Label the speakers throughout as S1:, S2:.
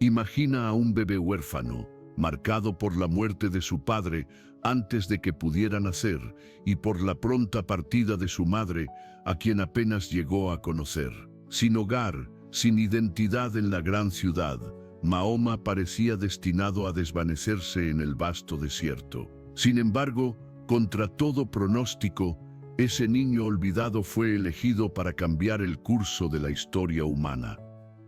S1: Imagina a un bebé huérfano, marcado por la muerte de su padre antes de que pudiera nacer y por la pronta partida de su madre, a quien apenas llegó a conocer. Sin hogar, sin identidad en la gran ciudad, Mahoma parecía destinado a desvanecerse en el vasto desierto. Sin embargo, contra todo pronóstico, ese niño olvidado fue elegido para cambiar el curso de la historia humana.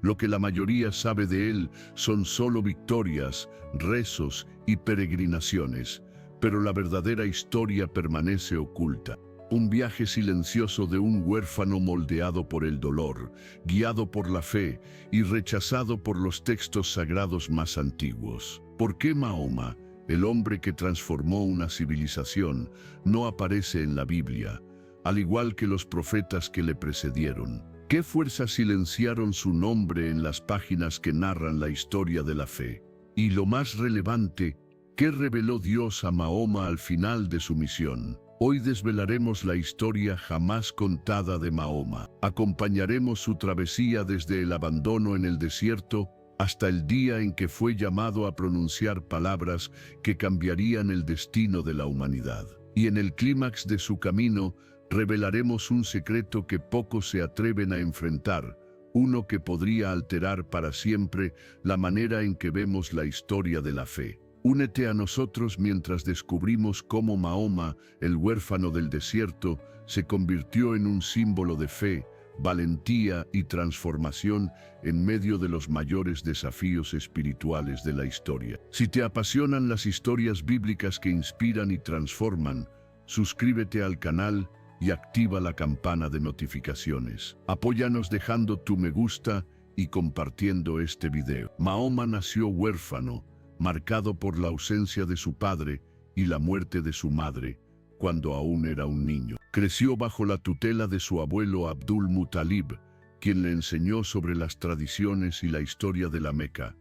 S1: Lo que la mayoría sabe de él son solo victorias, rezos y peregrinaciones, pero la verdadera historia permanece oculta. Un viaje silencioso de un huérfano moldeado por el dolor, guiado por la fe y rechazado por los textos sagrados más antiguos. ¿Por qué Mahoma, el hombre que transformó una civilización, no aparece en la Biblia, al igual que los profetas que le precedieron? ¿Qué fuerzas silenciaron su nombre en las páginas que narran la historia de la fe? Y lo más relevante, ¿qué reveló Dios a Mahoma al final de su misión? Hoy desvelaremos la historia jamás contada de Mahoma. Acompañaremos su travesía desde el abandono en el desierto hasta el día en que fue llamado a pronunciar palabras que cambiarían el destino de la humanidad. Y en el clímax de su camino, revelaremos un secreto que pocos se atreven a enfrentar, uno que podría alterar para siempre la manera en que vemos la historia de la fe. Únete a nosotros mientras descubrimos cómo Mahoma, el huérfano del desierto, se convirtió en un símbolo de fe, valentía y transformación en medio de los mayores desafíos espirituales de la historia. Si te apasionan las historias bíblicas que inspiran y transforman, suscríbete al canal y activa la campana de notificaciones. Apóyanos dejando tu me gusta y compartiendo este video. Mahoma nació huérfano, marcado por la ausencia de su padre y la muerte de su madre, cuando aún era un niño. Creció bajo la tutela de su abuelo Abdul Muttalib, quien le enseñó sobre las tradiciones y la historia de la Meca,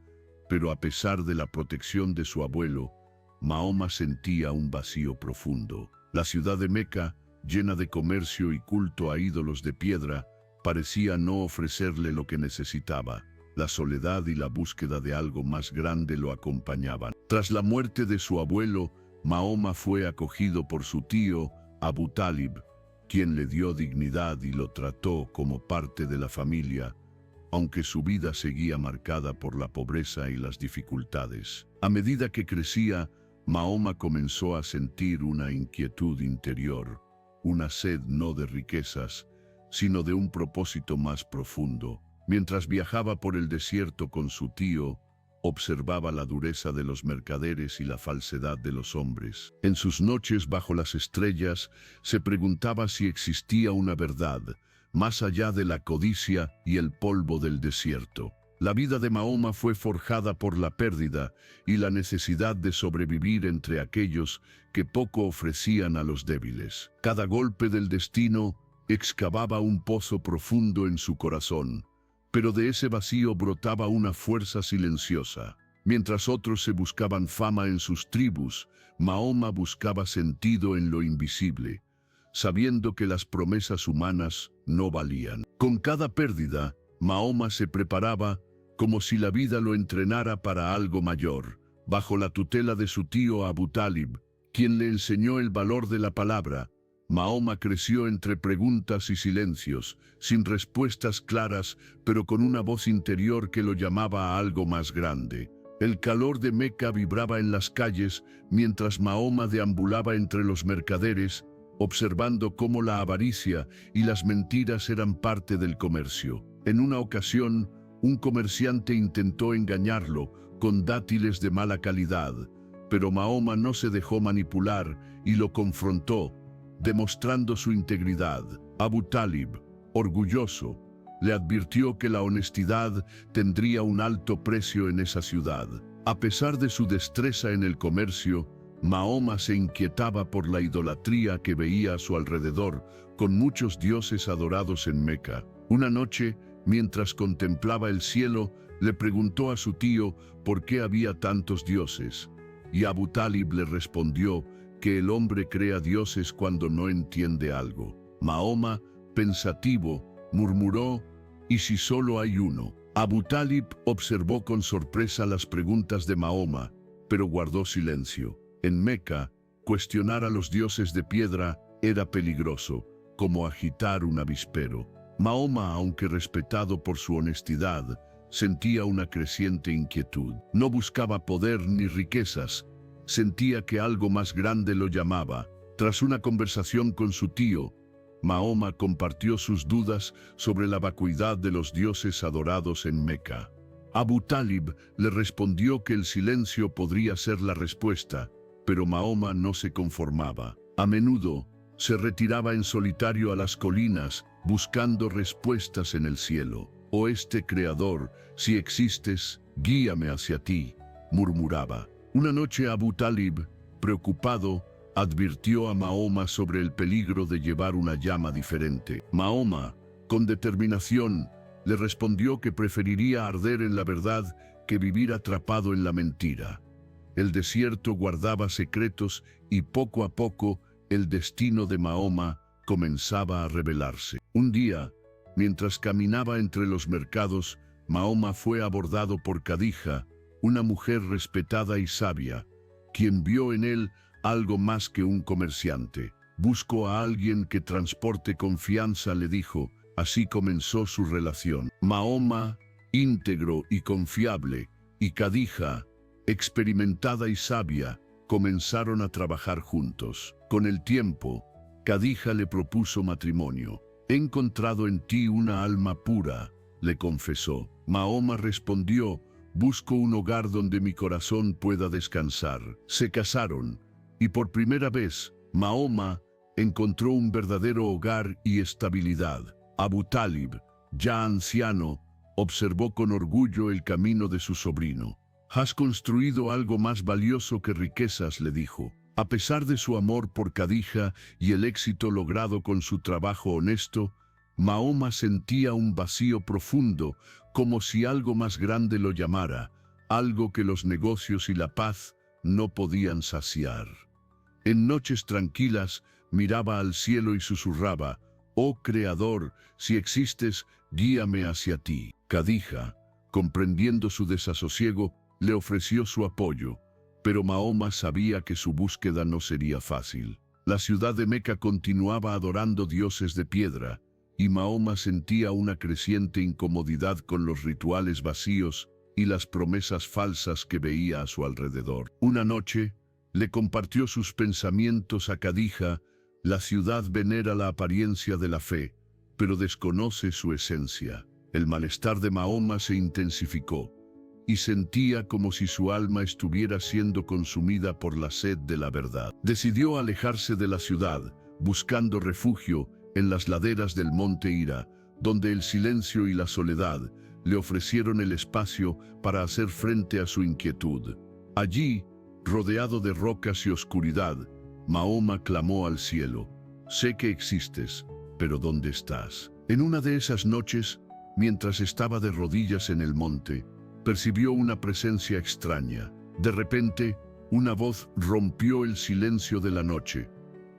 S1: pero a pesar de la protección de su abuelo, Mahoma sentía un vacío profundo. La ciudad de Meca, llena de comercio y culto a ídolos de piedra, parecía no ofrecerle lo que necesitaba. La soledad y la búsqueda de algo más grande lo acompañaban. Tras la muerte de su abuelo, Mahoma fue acogido por su tío, Abu Talib, quien le dio dignidad y lo trató como parte de la familia, aunque su vida seguía marcada por la pobreza y las dificultades. A medida que crecía, Mahoma comenzó a sentir una inquietud interior, una sed no de riquezas, sino de un propósito más profundo. Mientras viajaba por el desierto con su tío, observaba la dureza de los mercaderes y la falsedad de los hombres. En sus noches bajo las estrellas, se preguntaba si existía una verdad, más allá de la codicia y el polvo del desierto. La vida de Mahoma fue forjada por la pérdida y la necesidad de sobrevivir entre aquellos que poco ofrecían a los débiles. Cada golpe del destino excavaba un pozo profundo en su corazón, pero de ese vacío brotaba una fuerza silenciosa. Mientras otros se buscaban fama en sus tribus, Mahoma buscaba sentido en lo invisible, sabiendo que las promesas humanas no valían. Con cada pérdida, Mahoma se preparaba como si la vida lo entrenara para algo mayor, bajo la tutela de su tío Abu Talib, quien le enseñó el valor de la palabra. Mahoma creció entre preguntas y silencios, sin respuestas claras, pero con una voz interior que lo llamaba a algo más grande. El calor de Meca vibraba en las calles, mientras Mahoma deambulaba entre los mercaderes, observando cómo la avaricia y las mentiras eran parte del comercio. En una ocasión, un comerciante intentó engañarlo con dátiles de mala calidad, pero Mahoma no se dejó manipular y lo confrontó, demostrando su integridad. Abu Talib, orgulloso, le advirtió que la honestidad tendría un alto precio en esa ciudad. A pesar de su destreza en el comercio, Mahoma se inquietaba por la idolatría que veía a su alrededor, con muchos dioses adorados en Meca. Una noche, mientras contemplaba el cielo, le preguntó a su tío por qué había tantos dioses, y Abu Talib le respondió que el hombre crea dioses cuando no entiende algo. Mahoma, pensativo, murmuró: ¿y si solo hay uno? Abu Talib observó con sorpresa las preguntas de Mahoma, pero guardó silencio. En Meca, cuestionar a los dioses de piedra era peligroso, como agitar un avispero. Mahoma, aunque respetado por su honestidad, sentía una creciente inquietud. No buscaba poder ni riquezas, sentía que algo más grande lo llamaba. Tras una conversación con su tío, Mahoma compartió sus dudas sobre la vacuidad de los dioses adorados en Meca. Abu Talib le respondió que el silencio podría ser la respuesta, pero Mahoma no se conformaba. A menudo, se retiraba en solitario a las colinas, buscando respuestas en el cielo. «Oh Creador, si existes, guíame hacia ti», murmuraba. Una noche Abu Talib, preocupado, advirtió a Mahoma sobre el peligro de llevar una llama diferente. Mahoma, con determinación, le respondió que preferiría arder en la verdad que vivir atrapado en la mentira. El desierto guardaba secretos y poco a poco el destino de Mahoma comenzaba a revelarse. Un día, mientras caminaba entre los mercados, Mahoma fue abordado por Khadija, una mujer respetada y sabia, quien vio en él algo más que un comerciante. «Busco a alguien que transporte confianza», le dijo. Así comenzó su relación. Mahoma, íntegro y confiable, y Khadija, experimentada y sabia, comenzaron a trabajar juntos. Con el tiempo, Khadija le propuso matrimonio. «He encontrado en ti una alma pura», le confesó. Mahoma respondió: «Busco un hogar donde mi corazón pueda descansar». Se casaron, y por primera vez, Mahoma encontró un verdadero hogar y estabilidad. Abu Talib, ya anciano, observó con orgullo el camino de su sobrino. «Has construido algo más valioso que riquezas», le dijo. A pesar de su amor por Khadija y el éxito logrado con su trabajo honesto, Mahoma sentía un vacío profundo, como si algo más grande lo llamara, algo que los negocios y la paz no podían saciar. En noches tranquilas, miraba al cielo y susurraba: «Oh Creador, si existes, guíame hacia ti». Khadija, comprendiendo su desasosiego, le ofreció su apoyo, pero Mahoma sabía que su búsqueda no sería fácil. La ciudad de Meca continuaba adorando dioses de piedra, y Mahoma sentía una creciente incomodidad con los rituales vacíos y las promesas falsas que veía a su alrededor. Una noche, le compartió sus pensamientos a Khadija. La ciudad venera la apariencia de la fe, pero desconoce su esencia. El malestar de Mahoma se intensificó, y sentía como si su alma estuviera siendo consumida por la sed de la verdad. Decidió alejarse de la ciudad, buscando refugio en las laderas del monte Hira, donde el silencio y la soledad le ofrecieron el espacio para hacer frente a su inquietud. Allí, rodeado de rocas y oscuridad, Mahoma clamó al cielo: «Sé que existes, pero ¿dónde estás?». En una de esas noches, mientras estaba de rodillas en el monte, percibió una presencia extraña. De repente, una voz rompió el silencio de la noche.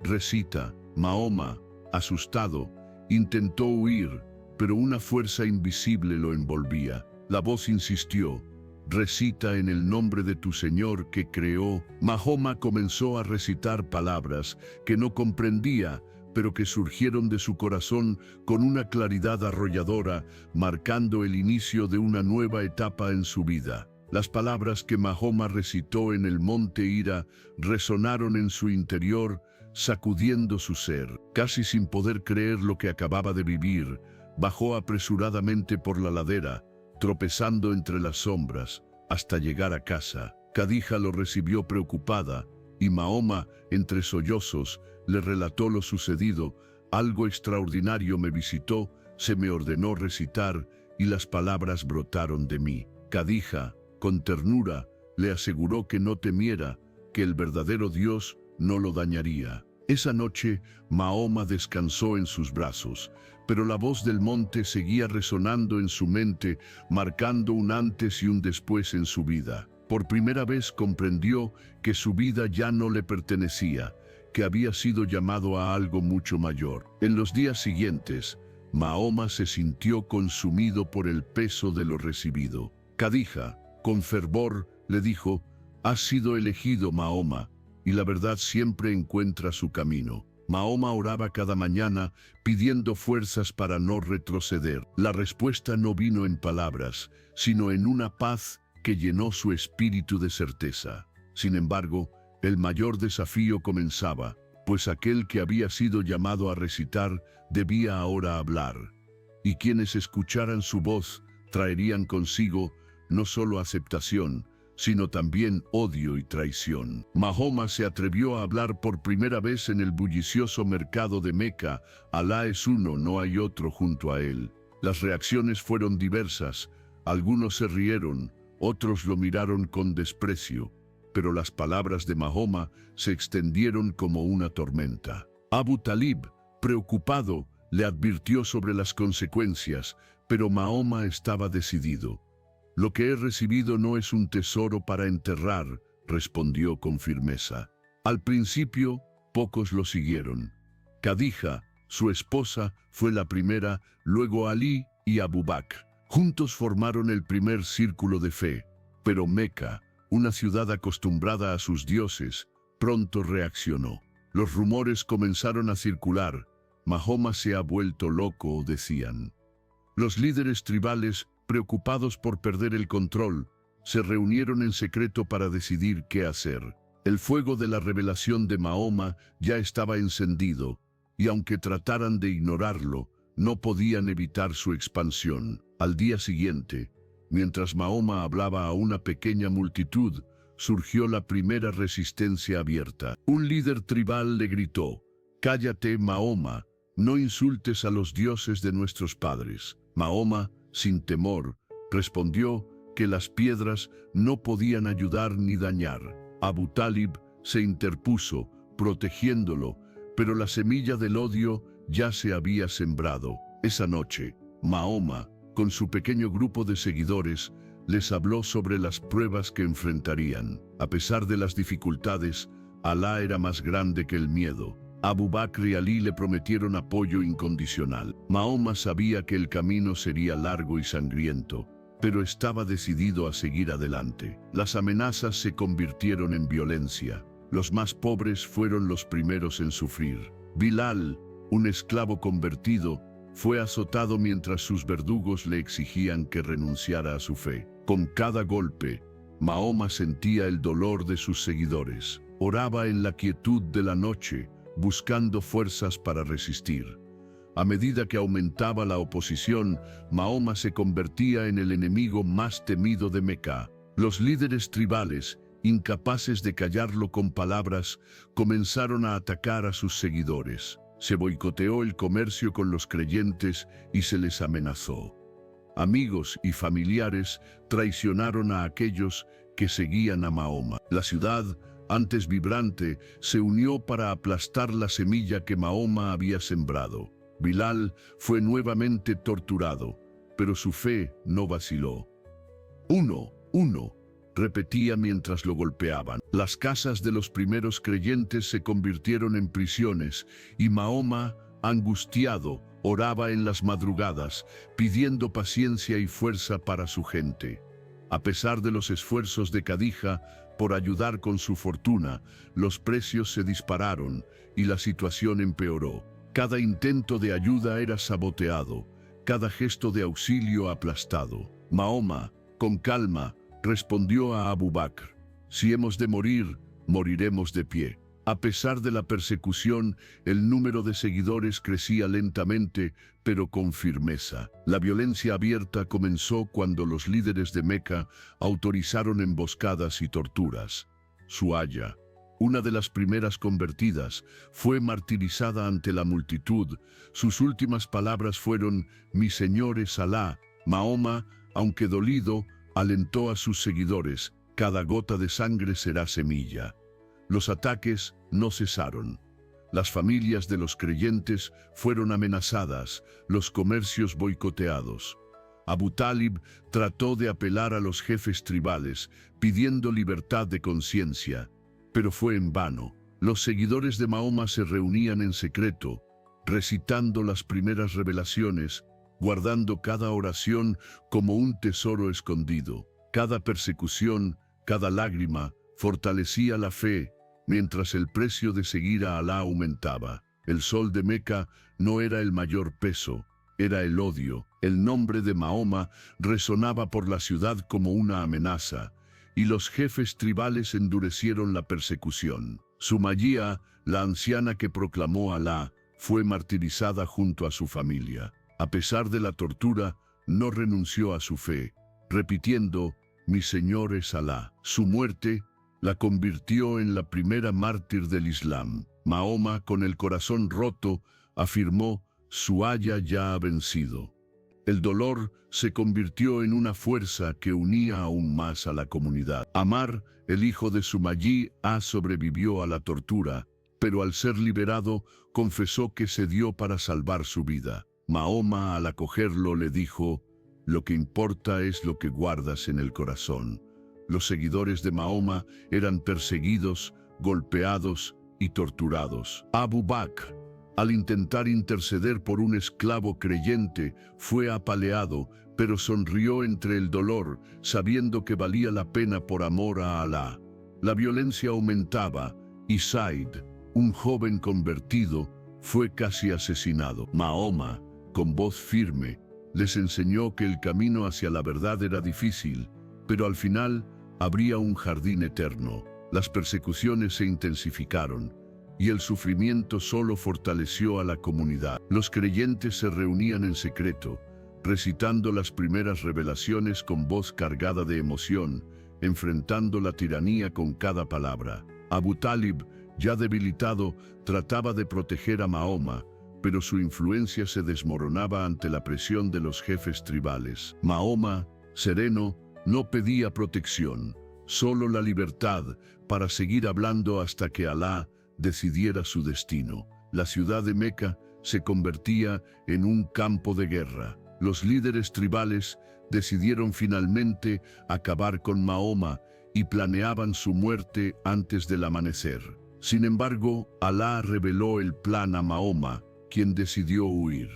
S1: «Recita». Mahoma, asustado, intentó huir, pero una fuerza invisible lo envolvía. La voz insistió: «Recita en el nombre de tu Señor que creó». Mahoma comenzó a recitar palabras que no comprendía, pero que surgieron de su corazón con una claridad arrolladora, marcando el inicio de una nueva etapa en su vida. Las palabras que Mahoma recitó en el monte Hira resonaron en su interior, sacudiendo su ser. Casi sin poder creer lo que acababa de vivir, bajó apresuradamente por la ladera, tropezando entre las sombras, hasta llegar a casa. Khadija lo recibió preocupada, y Mahoma, entre sollozos, le relató lo sucedido. «Algo extraordinario me visitó, se me ordenó recitar, y las palabras brotaron de mí». Khadija, con ternura, le aseguró que no temiera, que el verdadero Dios no lo dañaría. Esa noche, Mahoma descansó en sus brazos, pero la voz del monte seguía resonando en su mente, marcando un antes y un después en su vida. Por primera vez comprendió que su vida ya no le pertenecía, que había sido llamado a algo mucho mayor. En los días siguientes, Mahoma se sintió consumido por el peso de lo recibido. Khadija, con fervor, le dijo: «Has sido elegido, Mahoma, y la verdad siempre encuentra su camino». Mahoma oraba cada mañana pidiendo fuerzas para no retroceder. La respuesta no vino en palabras, sino en una paz que llenó su espíritu de certeza. Sin embargo, el mayor desafío comenzaba, pues aquel que había sido llamado a recitar debía ahora hablar. Y quienes escucharan su voz traerían consigo no solo aceptación, sino también odio y traición. Mahoma se atrevió a hablar por primera vez en el bullicioso mercado de Meca: «Alá es uno, no hay otro junto a él». Las reacciones fueron diversas, algunos se rieron, otros lo miraron con desprecio, pero las palabras de Mahoma se extendieron como una tormenta. Abu Talib, preocupado, le advirtió sobre las consecuencias, pero Mahoma estaba decidido. «Lo que he recibido no es un tesoro para enterrar», respondió con firmeza. Al principio, pocos lo siguieron. Khadija, su esposa, fue la primera, luego Ali y Abu Bakr. Juntos formaron el primer círculo de fe, pero Meca, una ciudad acostumbrada a sus dioses, pronto reaccionó. Los rumores comenzaron a circular: «Mahoma se ha vuelto loco», decían. Los líderes tribales, preocupados por perder el control, se reunieron en secreto para decidir qué hacer. El fuego de la revelación de Mahoma ya estaba encendido, y aunque trataran de ignorarlo, no podían evitar su expansión. Al día siguiente, mientras Mahoma hablaba a una pequeña multitud, surgió la primera resistencia abierta. Un líder tribal le gritó: «Cállate, Mahoma, no insultes a los dioses de nuestros padres». Mahoma, sin temor, respondió que las piedras no podían ayudar ni dañar. Abu Talib se interpuso, protegiéndolo, pero la semilla del odio ya se había sembrado. Esa noche, Mahoma, con su pequeño grupo de seguidores, les habló sobre las pruebas que enfrentarían. A pesar de las dificultades, Alá era más grande que el miedo. Abu Bakr y Ali le prometieron apoyo incondicional. Mahoma sabía que el camino sería largo y sangriento, pero estaba decidido a seguir adelante. Las amenazas se convirtieron en violencia. Los más pobres fueron los primeros en sufrir. Bilal, un esclavo convertido, fue azotado mientras sus verdugos le exigían que renunciara a su fe. Con cada golpe, Mahoma sentía el dolor de sus seguidores. Oraba en la quietud de la noche, buscando fuerzas para resistir. A medida que aumentaba la oposición, Mahoma se convertía en el enemigo más temido de Meca. Los líderes tribales, incapaces de callarlo con palabras, comenzaron a atacar a sus seguidores. Se boicoteó el comercio con los creyentes y se les amenazó. Amigos y familiares traicionaron a aquellos que seguían a Mahoma. La ciudad, antes vibrante, se unió para aplastar la semilla que Mahoma había sembrado. Bilal fue nuevamente torturado, pero su fe no vaciló. Uno, repetía mientras lo golpeaban. Las casas de los primeros creyentes se convirtieron en prisiones, y Mahoma, angustiado, oraba en las madrugadas, pidiendo paciencia y fuerza para su gente. A pesar de los esfuerzos de Khadija por ayudar con su fortuna, los precios se dispararon y la situación empeoró. Cada intento de ayuda era saboteado, cada gesto de auxilio aplastado. Mahoma, con calma, respondió a Abu Bakr: «Si hemos de morir, moriremos de pie». A pesar de la persecución, el número de seguidores crecía lentamente, pero con firmeza. La violencia abierta comenzó cuando los líderes de Meca autorizaron emboscadas y torturas. Suaya, una de las primeras convertidas, fue martirizada ante la multitud. Sus últimas palabras fueron: «Mi Señor es Alá». Mahoma, aunque dolido, alentó a sus seguidores: «Cada gota de sangre será semilla». Los ataques no cesaron. Las familias de los creyentes fueron amenazadas, los comercios boicoteados. Abu Talib trató de apelar a los jefes tribales, pidiendo libertad de conciencia, pero fue en vano. Los seguidores de Mahoma se reunían en secreto, recitando las primeras revelaciones, guardando cada oración como un tesoro escondido. Cada persecución, cada lágrima, fortalecía la fe, mientras el precio de seguir a Alá aumentaba. El sol de Meca no era el mayor peso, era el odio. El nombre de Mahoma resonaba por la ciudad como una amenaza, y los jefes tribales endurecieron la persecución. Sumayya, la anciana que proclamó Alá, fue martirizada junto a su familia. A pesar de la tortura, no renunció a su fe, repitiendo: «Mi Señor es Alá». Su muerte la convirtió en la primera mártir del Islam. Mahoma, con el corazón roto, afirmó: «Su aya ya ha vencido». El dolor se convirtió en una fuerza que unía aún más a la comunidad. Amar, el hijo de Sumayya, sobrevivió a la tortura, pero al ser liberado, confesó que se dio para salvar su vida. Mahoma, al acogerlo, le dijo: «Lo que importa es lo que guardas en el corazón». Los seguidores de Mahoma eran perseguidos, golpeados y torturados. Abu Bakr, al intentar interceder por un esclavo creyente, fue apaleado, pero sonrió entre el dolor, sabiendo que valía la pena por amor a Alá. La violencia aumentaba, y Said, un joven convertido, fue casi asesinado. Mahoma, con voz firme, les enseñó que el camino hacia la verdad era difícil, pero al final habría un jardín eterno. Las persecuciones se intensificaron, y el sufrimiento solo fortaleció a la comunidad. Los creyentes se reunían en secreto, recitando las primeras revelaciones con voz cargada de emoción, enfrentando la tiranía con cada palabra. Abu Talib, ya debilitado, trataba de proteger a Mahoma, pero su influencia se desmoronaba ante la presión de los jefes tribales. Mahoma, sereno, no pedía protección, solo la libertad para seguir hablando hasta que Alá decidiera su destino. La ciudad de Meca se convertía en un campo de guerra. Los líderes tribales decidieron finalmente acabar con Mahoma y planeaban su muerte antes del amanecer. Sin embargo, Alá reveló el plan a Mahoma, quien decidió huir.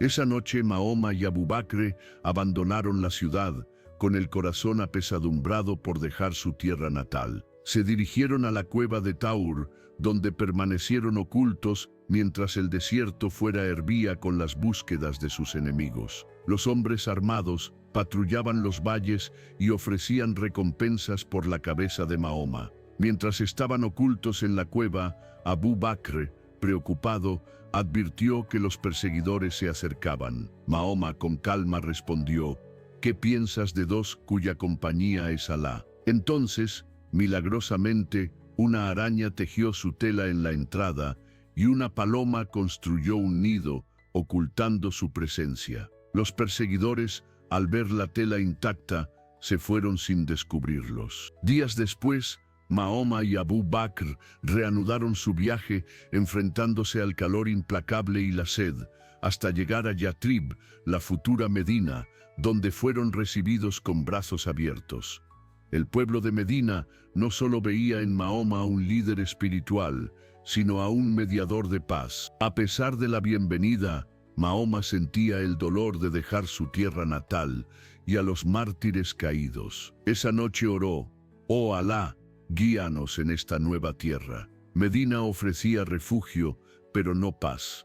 S1: Esa noche Mahoma y Abu Bakr abandonaron la ciudad, con el corazón apesadumbrado por dejar su tierra natal. Se dirigieron a la cueva de Taur, donde permanecieron ocultos mientras el desierto fuera hervía con las búsquedas de sus enemigos. Los hombres armados patrullaban los valles y ofrecían recompensas por la cabeza de Mahoma. Mientras estaban ocultos en la cueva, Abu Bakr, preocupado, advirtió que los perseguidores se acercaban. Mahoma con calma respondió: «¿Qué piensas de dos cuya compañía es Alá?». Entonces, milagrosamente, una araña tejió su tela en la entrada y una paloma construyó un nido, ocultando su presencia. Los perseguidores, al ver la tela intacta, se fueron sin descubrirlos. Días después, Mahoma y Abu Bakr reanudaron su viaje, enfrentándose al calor implacable y la sed, hasta llegar a Yatrib, la futura Medina, donde fueron recibidos con brazos abiertos. El pueblo de Medina no solo veía en Mahoma un líder espiritual, sino a un mediador de paz. A pesar de la bienvenida, Mahoma sentía el dolor de dejar su tierra natal y a los mártires caídos. Esa noche oró: «Oh Alá, guíanos en esta nueva tierra». Medina ofrecía refugio, pero no paz.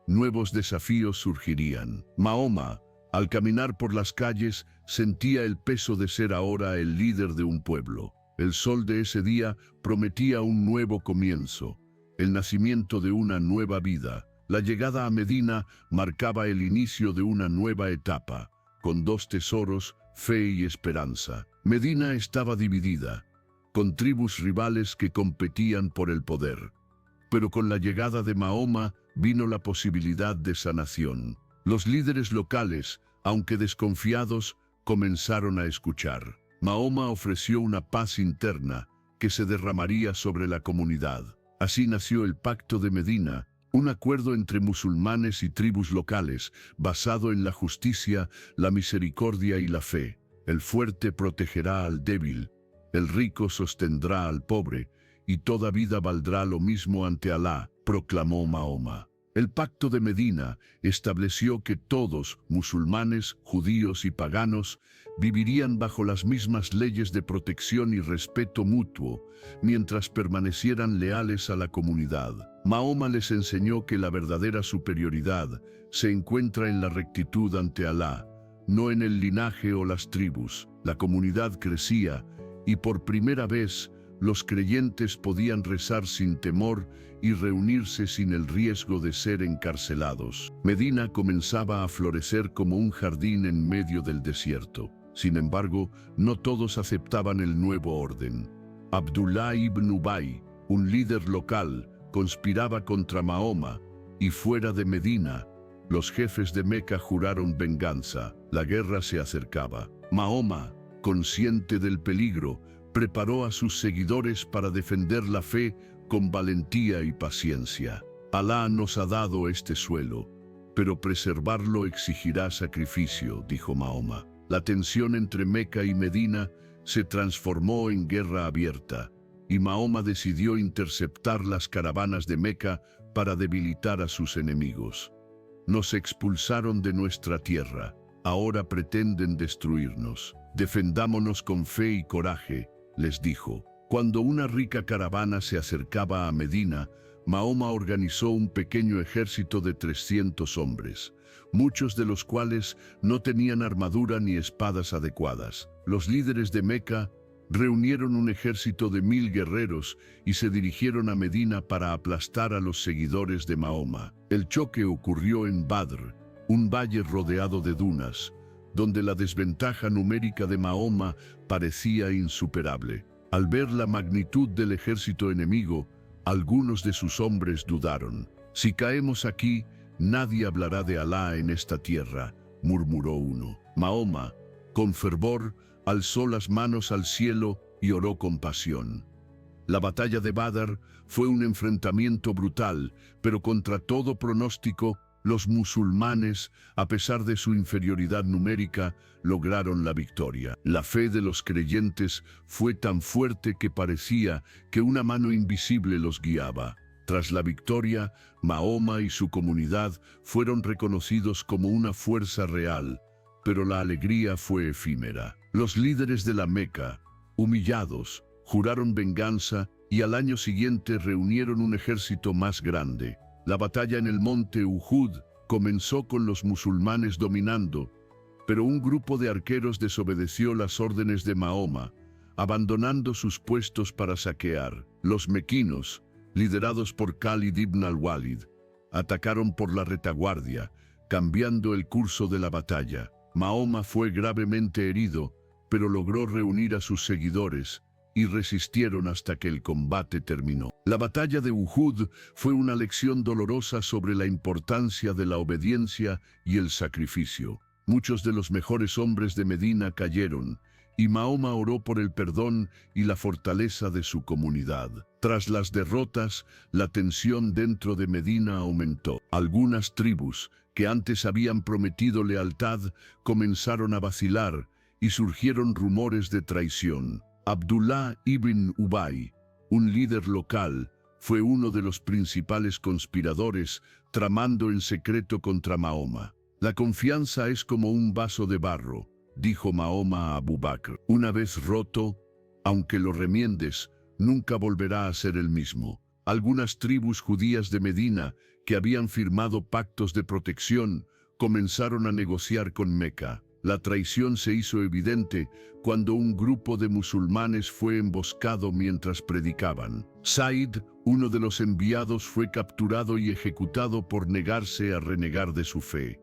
S1: Nuevos desafíos surgirían. Mahoma, al caminar por las calles, sentía el peso de ser ahora el líder de un pueblo. El sol de ese día prometía un nuevo comienzo, el nacimiento de una nueva vida. La llegada a Medina marcaba el inicio de una nueva etapa, con dos tesoros, fe y esperanza. Medina estaba dividida, con tribus rivales que competían por el poder. Pero con la llegada de Mahoma vino la posibilidad de sanación. Los líderes locales, aunque desconfiados, comenzaron a escuchar. Mahoma ofreció una paz interna que se derramaría sobre la comunidad. Así nació el Pacto de Medina, un acuerdo entre musulmanes y tribus locales, basado en la justicia, la misericordia y la fe. El fuerte protegerá al débil, el rico sostendrá al pobre, y toda vida valdrá lo mismo ante Alá, proclamó Mahoma. El Pacto de Medina estableció que todos, musulmanes, judíos y paganos, vivirían bajo las mismas leyes de protección y respeto mutuo, mientras permanecieran leales a la comunidad. Mahoma les enseñó que la verdadera superioridad se encuentra en la rectitud ante Alá, no en el linaje o las tribus. La comunidad crecía y por primera vez los creyentes podían rezar sin temor y reunirse sin el riesgo de ser encarcelados. Medina comenzaba a florecer como un jardín en medio del desierto. Sin embargo, no todos aceptaban el nuevo orden. Abdullah ibn Ubay, un líder local, conspiraba contra Mahoma, y fuera de Medina, los jefes de Meca juraron venganza. La guerra se acercaba. Mahoma, consciente del peligro, preparó a sus seguidores para defender la fe con valentía y paciencia. Alá nos ha dado este suelo, pero preservarlo exigirá sacrificio, dijo Mahoma. La tensión entre Meca y Medina se transformó en guerra abierta, y Mahoma decidió interceptar las caravanas de Meca para debilitar a sus enemigos. Nos expulsaron de nuestra tierra, ahora pretenden destruirnos. Defendámonos con fe y coraje, les dijo. Cuando una rica caravana se acercaba a Medina, Mahoma organizó un pequeño ejército de 300 hombres, muchos de los cuales no tenían armadura ni espadas adecuadas. Los líderes de Meca reunieron un ejército de 1000 guerreros y se dirigieron a Medina para aplastar a los seguidores de Mahoma. El choque ocurrió en Badr, un valle rodeado de dunas, donde la desventaja numérica de Mahoma parecía insuperable. Al ver la magnitud del ejército enemigo, algunos de sus hombres dudaron. «Si caemos aquí, nadie hablará de Alá en esta tierra», murmuró uno. Mahoma, con fervor, alzó las manos al cielo y oró con pasión. La batalla de Badr fue un enfrentamiento brutal, pero contra todo pronóstico, los musulmanes, a pesar de su inferioridad numérica, lograron la victoria. La fe de los creyentes fue tan fuerte que parecía que una mano invisible los guiaba. Tras la victoria, Mahoma y su comunidad fueron reconocidos como una fuerza real, pero la alegría fue efímera. Los líderes de la Meca, humillados, juraron venganza y al año siguiente reunieron un ejército más grande. La batalla en el monte Uhud comenzó con los musulmanes dominando, pero un grupo de arqueros desobedeció las órdenes de Mahoma, abandonando sus puestos para saquear. Los mequinos, liderados por Khalid ibn al-Walid, atacaron por la retaguardia, cambiando el curso de la batalla. Mahoma fue gravemente herido, pero logró reunir a sus seguidores y resistieron hasta que el combate terminó. La batalla de Uhud fue una lección dolorosa sobre la importancia de la obediencia y el sacrificio. Muchos de los mejores hombres de Medina cayeron, y Mahoma oró por el perdón y la fortaleza de su comunidad. Tras las derrotas, la tensión dentro de Medina aumentó. Algunas tribus, que antes habían prometido lealtad, comenzaron a vacilar y surgieron rumores de traición. Abdullah ibn Ubay, un líder local, fue uno de los principales conspiradores tramando en secreto contra Mahoma. «La confianza es como un vaso de barro», dijo Mahoma a Abu Bakr. «Una vez roto, aunque lo remiendes, nunca volverá a ser el mismo». Algunas tribus judías de Medina, que habían firmado pactos de protección, comenzaron a negociar con Meca. La traición se hizo evidente cuando un grupo de musulmanes fue emboscado mientras predicaban. Said, uno de los enviados, fue capturado y ejecutado por negarse a renegar de su fe.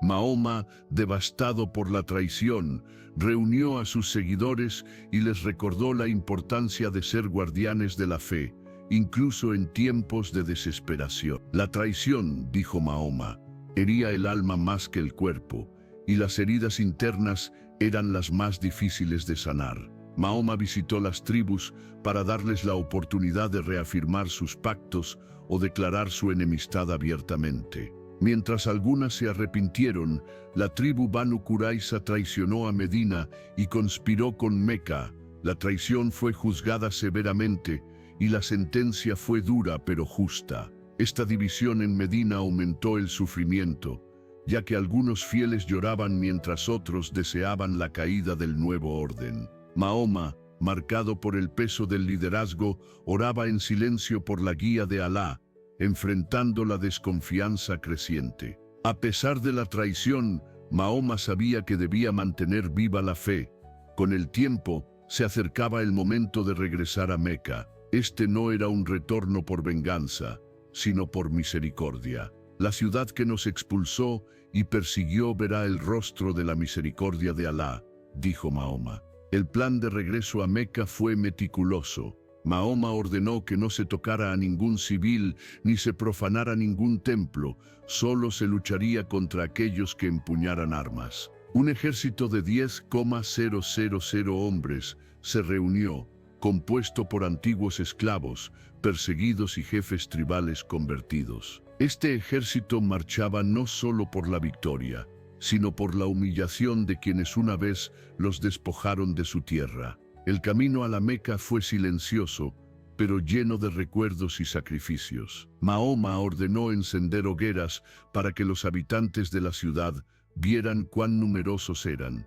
S1: Mahoma, devastado por la traición, reunió a sus seguidores y les recordó la importancia de ser guardianes de la fe, incluso en tiempos de desesperación. «La traición», dijo Mahoma, «hería el alma más que el cuerpo, y las heridas internas eran las más difíciles de sanar». Mahoma visitó las tribus para darles la oportunidad de reafirmar sus pactos o declarar su enemistad abiertamente. Mientras algunas se arrepintieron, la tribu Banu Qurayza traicionó a Medina y conspiró con Meca. La traición fue juzgada severamente y la sentencia fue dura pero justa. Esta división en Medina aumentó el sufrimiento, ya que algunos fieles lloraban mientras otros deseaban la caída del nuevo orden. Mahoma, marcado por el peso del liderazgo, oraba en silencio por la guía de Alá, enfrentando la desconfianza creciente. A pesar de la traición, Mahoma sabía que debía mantener viva la fe. Con el tiempo, se acercaba el momento de regresar a Meca. Este no era un retorno por venganza, sino por misericordia. La ciudad que nos expulsó y persiguió verá el rostro de la misericordia de Alá, dijo Mahoma. El plan de regreso a Meca fue meticuloso. Mahoma ordenó que no se tocara a ningún civil ni se profanara ningún templo, solo se lucharía contra aquellos que empuñaran armas. Un ejército de 10,000 hombres se reunió, compuesto por antiguos esclavos, perseguidos y jefes tribales convertidos. Este ejército marchaba no solo por la victoria, sino por la humillación de quienes una vez los despojaron de su tierra. El camino a la Meca fue silencioso, pero lleno de recuerdos y sacrificios. Mahoma ordenó encender hogueras para que los habitantes de la ciudad vieran cuán numerosos eran,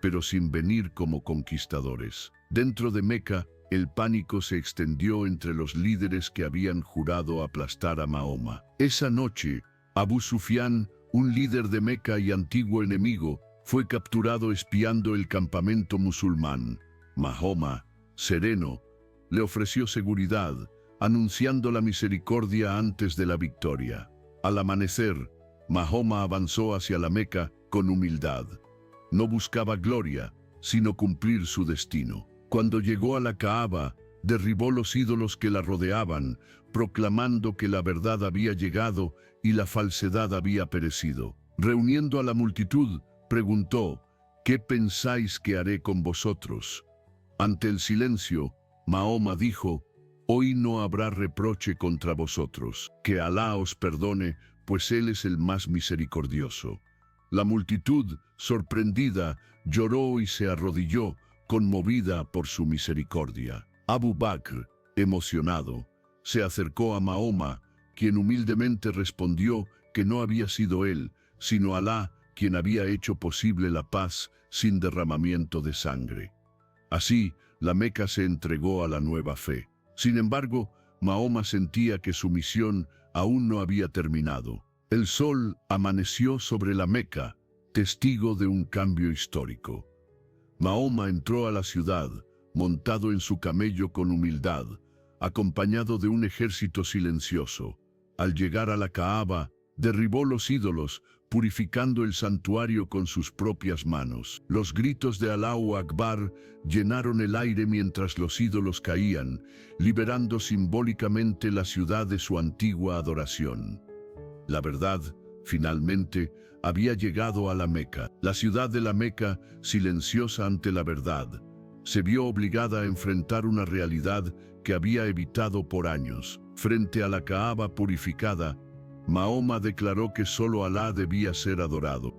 S1: pero sin venir como conquistadores. Dentro de Meca, el pánico se extendió entre los líderes que habían jurado aplastar a Mahoma. Esa noche, Abu Sufyan, un líder de Meca y antiguo enemigo, fue capturado espiando el campamento musulmán. Mahoma, sereno, le ofreció seguridad, anunciando la misericordia antes de la victoria. Al amanecer, Mahoma avanzó hacia la Meca con humildad. No buscaba gloria, sino cumplir su destino. Cuando llegó a la Kaaba, derribó los ídolos que la rodeaban, proclamando que la verdad había llegado y la falsedad había perecido. Reuniendo a la multitud, preguntó: ¿qué pensáis que haré con vosotros? Ante el silencio, Mahoma dijo: hoy no habrá reproche contra vosotros, que Alá os perdone, pues Él es el más misericordioso. La multitud, sorprendida, lloró y se arrodilló, conmovida por su misericordia. Abu Bakr, emocionado, se acercó a Mahoma, quien humildemente respondió que no había sido él, sino Alá, quien había hecho posible la paz sin derramamiento de sangre. Así, la Meca se entregó a la nueva fe. Sin embargo, Mahoma sentía que su misión aún no había terminado. El sol amaneció sobre la Meca, testigo de un cambio histórico. Mahoma entró a la ciudad, montado en su camello con humildad, acompañado de un ejército silencioso. Al llegar a la Kaaba, derribó los ídolos, purificando el santuario con sus propias manos. Los gritos de Allahu Akbar llenaron el aire mientras los ídolos caían, liberando simbólicamente la ciudad de su antigua adoración. La verdad, finalmente, había llegado a la Meca. La ciudad de la Meca, silenciosa ante la verdad, se vio obligada a enfrentar una realidad que había evitado por años. Frente a la Kaaba purificada, Mahoma declaró que solo Alá debía ser adorado.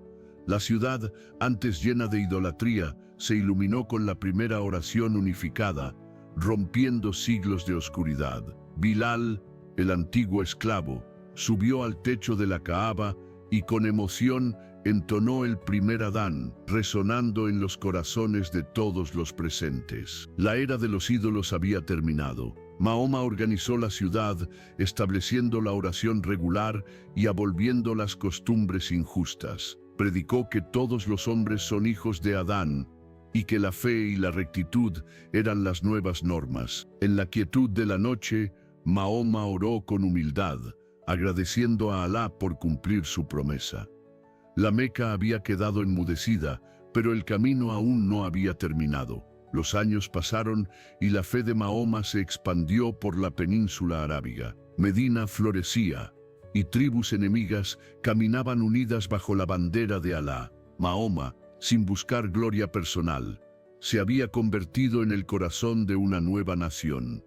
S1: La ciudad, antes llena de idolatría, se iluminó con la primera oración unificada, rompiendo siglos de oscuridad. Bilal, el antiguo esclavo, subió al techo de la Kaaba y con emoción entonó el primer Adán, resonando en los corazones de todos los presentes. La era de los ídolos había terminado. Mahoma organizó la ciudad, estableciendo la oración regular y aboliendo las costumbres injustas. Predicó que todos los hombres son hijos de Adán y que la fe y la rectitud eran las nuevas normas. En la quietud de la noche, Mahoma oró con humildad, agradeciendo a Alá por cumplir su promesa. La Meca había quedado enmudecida, pero el camino aún no había terminado. Los años pasaron y la fe de Mahoma se expandió por la península arábiga. Medina florecía y tribus enemigas caminaban unidas bajo la bandera de Alá. Mahoma, sin buscar gloria personal, se había convertido en el corazón de una nueva nación.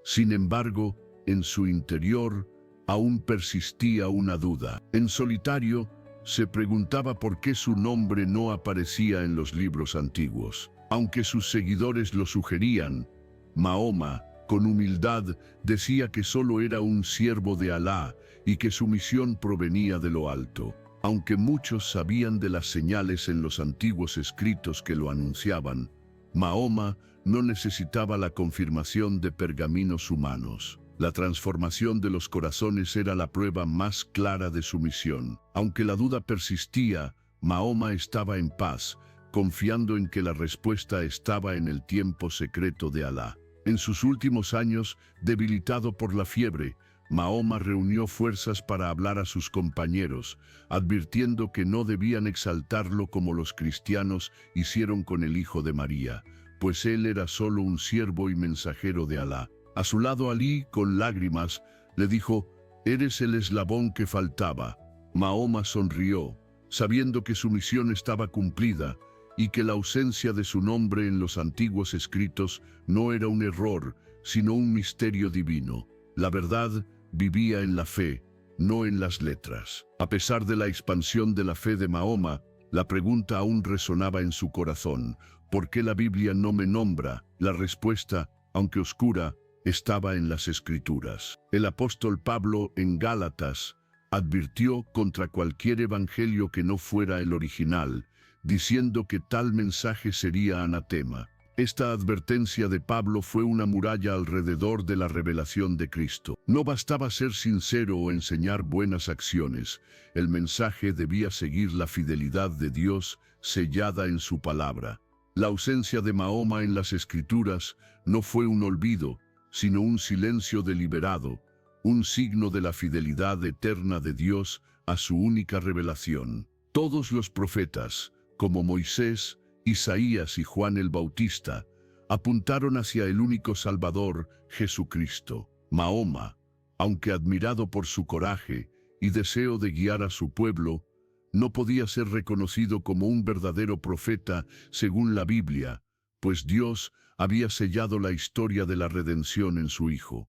S1: Sin embargo, en su interior aún persistía una duda. En solitario, se preguntaba por qué su nombre no aparecía en los libros antiguos. Aunque sus seguidores lo sugerían, Mahoma, Con humildad decía que solo era un siervo de Alá y que su misión provenía de lo alto. Aunque muchos sabían de las señales en los antiguos escritos que lo anunciaban, Mahoma no necesitaba la confirmación de pergaminos humanos. La transformación de los corazones era la prueba más clara de su misión. Aunque la duda persistía, Mahoma estaba en paz, confiando en que la respuesta estaba en el tiempo secreto de Alá. En sus últimos años, debilitado por la fiebre, Mahoma reunió fuerzas para hablar a sus compañeros, advirtiendo que no debían exaltarlo como los cristianos hicieron con el hijo de María, pues él era solo un siervo y mensajero de Alá. A su lado Alí, con lágrimas, le dijo: «Eres el eslabón que faltaba». Mahoma sonrió, sabiendo que su misión estaba cumplida y que la ausencia de su nombre en los antiguos escritos no era un error, sino un misterio divino. La verdad vivía en la fe, no en las letras. A pesar de la expansión de la fe de Mahoma, la pregunta aún resonaba en su corazón: ¿por qué la Biblia no me nombra? La respuesta, aunque oscura, estaba en las Escrituras. El apóstol Pablo, en Gálatas, advirtió contra cualquier evangelio que no fuera el original, diciendo que tal mensaje sería anatema. Esta advertencia de Pablo fue una muralla alrededor de la revelación de Cristo. No bastaba ser sincero o enseñar buenas acciones, el mensaje debía seguir la fidelidad de Dios sellada en su palabra. La ausencia de Mahoma en las Escrituras no fue un olvido, sino un silencio deliberado, un signo de la fidelidad eterna de Dios a su única revelación. Todos los profetas, como Moisés, Isaías y Juan el Bautista, apuntaron hacia el único Salvador, Jesucristo. Mahoma, aunque admirado por su coraje y deseo de guiar a su pueblo, no podía ser reconocido como un verdadero profeta según la Biblia, pues Dios había sellado la historia de la redención en su Hijo.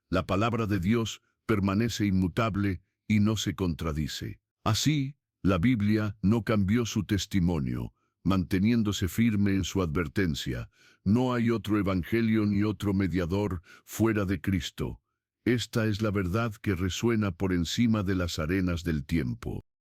S1: La palabra de Dios permanece inmutable y no se contradice. Así, la Biblia no cambió su testimonio, manteniéndose firme en su advertencia: no hay otro evangelio ni otro mediador fuera de Cristo. Esta es la verdad que resuena por encima de las arenas del tiempo.